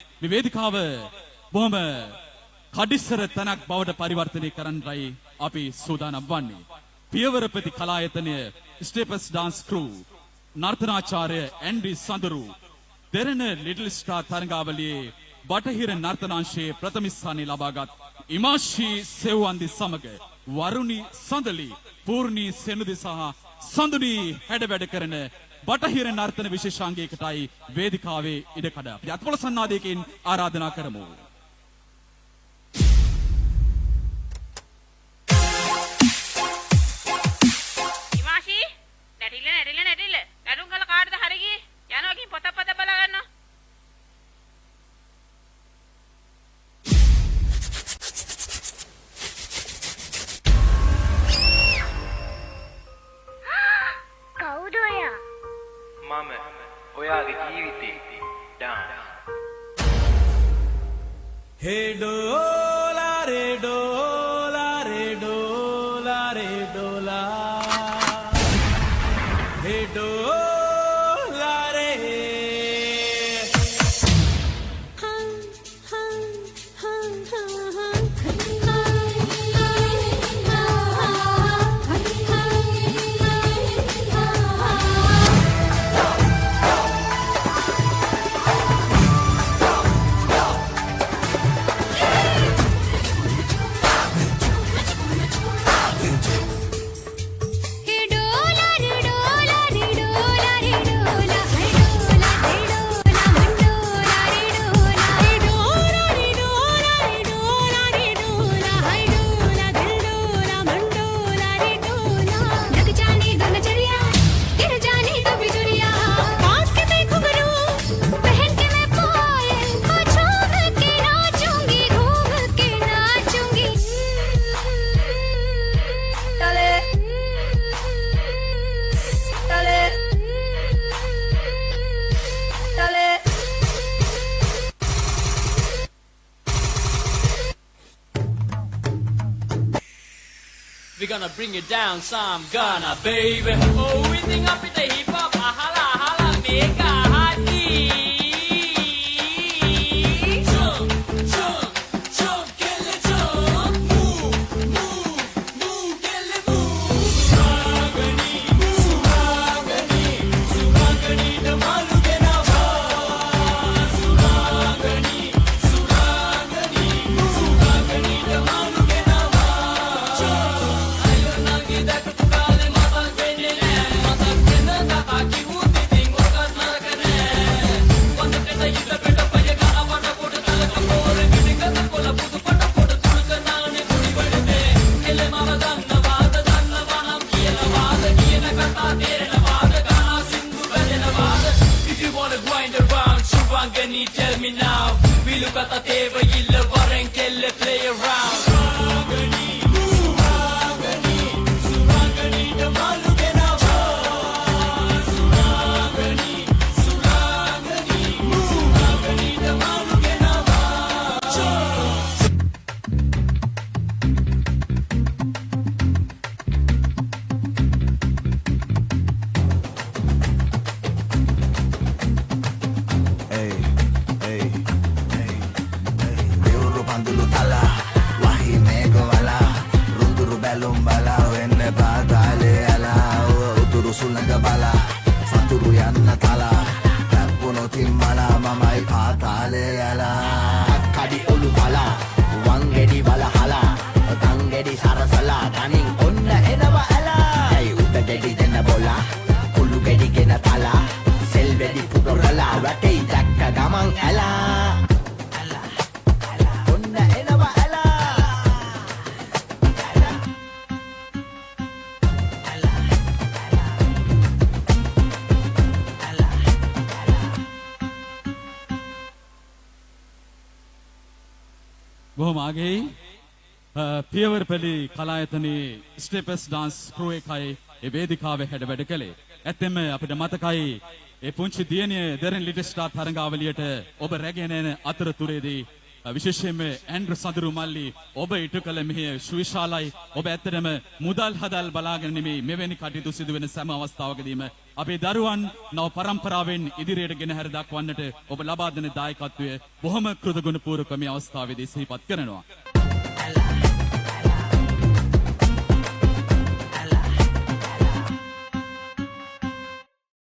මේ වේදිකාව බොහොම කඩිස්සර තැනක් බවට පරිවර්තනය කරන්නයි අපි සූදානම් වන්නේ. පියවරපති කලායතනය ස්ටේපස් ඩාන්ස් ක්‍රූ නර්තනාචාර්ය ඇන්ඩි සඳරු දෙරණ ලිටල් ස්ටාර් තරඟාවලියේ බටහිර නර්තනාංශයේ ප්‍රථම ස්ථානය ලබාගත් ඉමාෂී සෙව්වන්දි සමග වරුණි සඳලි පූර්ණී සෙනුදි සහ සඳුනි හැඩවැඩ කරන බටහිර නර්තන විශේෂාංගයකටයි වේදිකාවේ ඉඩකඩ යත්පොළ සන්නාදයකින් ආරාධනා කරමු. ඉමාෂී නැටිල්ල නැටුම් කළ කාටද හරි ගියේ යනවා ගිහින් පොත බලා ගන්නවා. කවුද ඔයා? මම ඔයාගේ ජීවිතේ dance. Hey dola re dola re dola re dola. Hey dola re. We're gonna bring it down some Ghana, baby. Oh, we think up in the hip hop, ahala, ahala, mega hotty. Jump, jump, jump, kill it, jump. Move, move, move, kill it, move. Suragani, suragani, suragani, the malugena va. Suragani, suragani, suragani, the malugena va. Tell me now, we look at the table, you love and kill it, play around. Suragani, suragani, suragani, the malugena va. Suragani, suragani, suragani, the malugena va. බොහොම ආගේ පියවරපල්ලි කලායතනයේ ස්ටේපස් dance crew එකයි ඒ වේදිකාවේ හැඩ වැඩ කළේ. ඇත්තෙන්ම අපිට මතකයි ඒ පුංචි දියණිය දෙරණ ලිටල් ස්ටාර් තරඟාවලියට ඔබ රැගෙන යන අතරතුරේදී විශේෂයෙන්ම ඇන්ඩ්‍රු සඳරු මල්ලි ඔබ ඉටු කළ මෙහි සුවිශාලයි. ඔබ ඇත්තටම මුදල් හදල් බලාගෙන නෙමෙයි මෙවැනි කටයුතු සිදු වෙන සෑම අවස්ථාවකදීම අපේ දරුවන් නව පරම්පරාවෙන් ඉදිරියට ගෙන හැර දක්වන්නට ඔබ ලබා දෙන දායකත්වය බොහොම කෘතගුණපූර්වක මේ අවස්ථාවේදී සිහිපත් කරනවා.